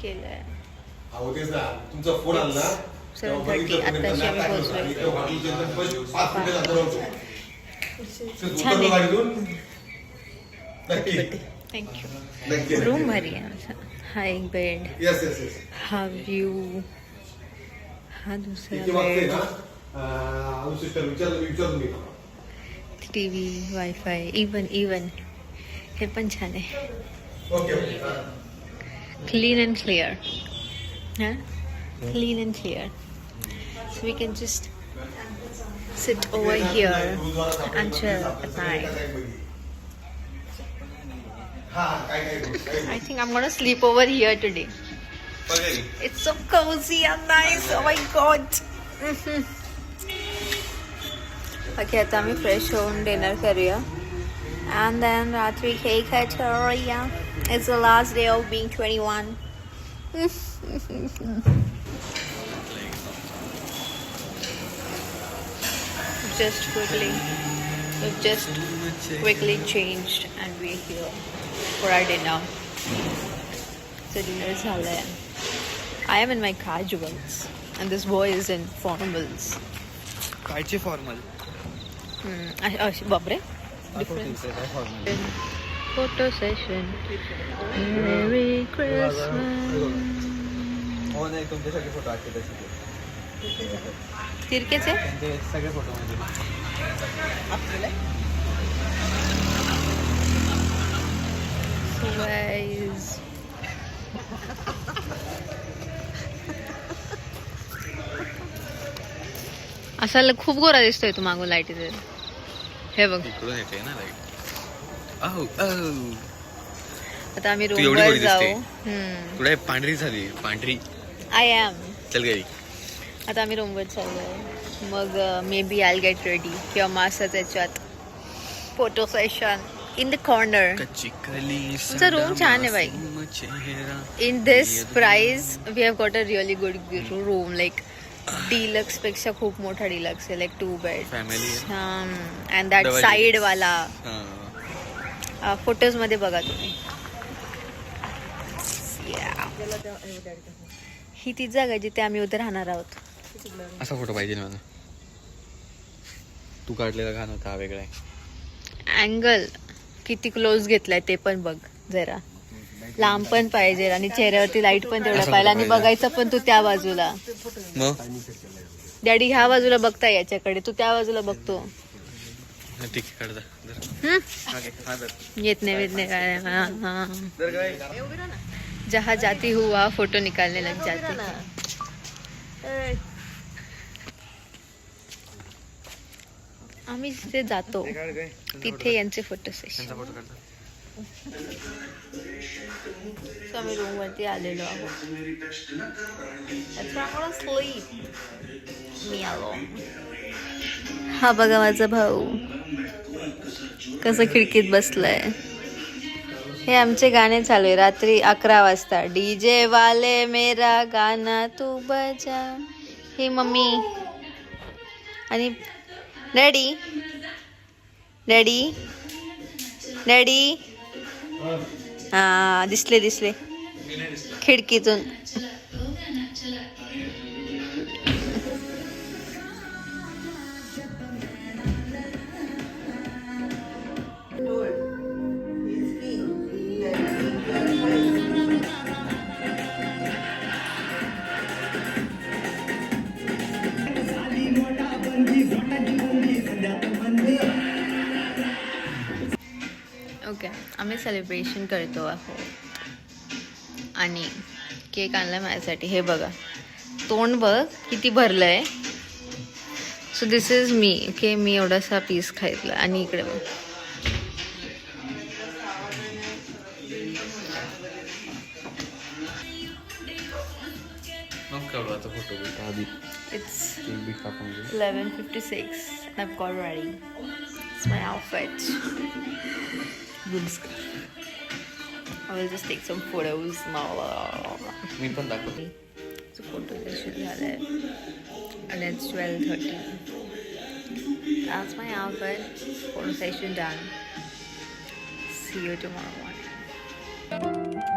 केलंय. तुमचा फोन आला 7:30 आताशी आम्ही पोहोचलोय. छान थँक्यू. रूम भारी आहे. हा एक बेड, हा व्यू, हा दुसरा बेड, टीव्ही, वायफाय, इवन हे पण छान आहे. Clean and clear. हा clean and clear, so we can just sit over here and chill at night. I think I'm gonna sleep over here today. It's so cozy and nice. Oh my god. Okay, आता आम्ही fresh होऊन dinner करूया and then रात्री cake खायला. It's the last day of being 21. We've just quickly changed and we're here for our dinner. So dinner is halal. I am in my casuals and this boy is in formals. कायचे formal? बापरे. Different. Photo session. Merry Christmas. हो नाही तुमचे सगळे photo आजचे तसे तिरकेचे ते सगळे फोटो मध्ये So guys, असा खूप गोरा दिसतोय तू मागून लाईटीचे. हे बघ इकडून येते ना लाईट. आता आम्ही तू एवढी रूमवर गोरी जाऊ. दिसते. तुला पांढरी झाली पांढरी. I am. चल घरी. आता आम्ही रूमवर चाललोय. मग maybe I get ready किंवा मासाच याच्यात photo session in the corner. तुमचा रूम छान आहे बाई. In this price we have got a really good room. Like deluxe पेक्षा खूप मोठा डिलक्स आहे. Like 2 bed family and that side वाला. फोटोज मध्ये बघा तुम्ही. ही ती जागा जिथे आम्ही उद्या राहणार आहोत. असा फोटो पाहिजे मला. तू काढलेला घाण होता वेगळा आहे. अँगल किती क्लोज घेतलाय ते पण बघ जरा. लांब पण पाहिजे आणि चेहऱ्यावरती लाईट पण तेवढा पाहिजे आणि बघायचं पण तू त्या बाजूला. डॅडी ह्या बाजूला बघताय याच्याकडे, तू त्या बाजूला बघतो. येत नाही काय. जहा जाती हुआ फोटो निकालने लग जाती. आम्ही जिथे जातो तिथे यांचे फोटो सेशन. आम्ही रूम वरती आलेलो आहोत. मी आलो. हा बघा माझा भाऊ कसं खिडकीत बसलाय. हे आमचे गाणे चालू आहे रात्री 11 वाजता. डीजे वाले मेरा गाना तू बजा. हे मम्मी आणि डॅडी डॅडी डॅडी. हा दिसले खिडकीतून. ओके आम्ही सेलिब्रेशन करतो आहोत आणि केक आणला माझ्यासाठी. हे बघा तोंड बघ किती भरलंय. सो दिस इज मी. ओके मी एवढासा पीस खायतला आणि इकडे बघ. It's 11:56 and I've got ready. It's my outfit. I will just take some photos now. मी पण दाखवतो. So photo session झालंय and it's 12:30. That's my outfit. Photo session done. See you tomorrow morning.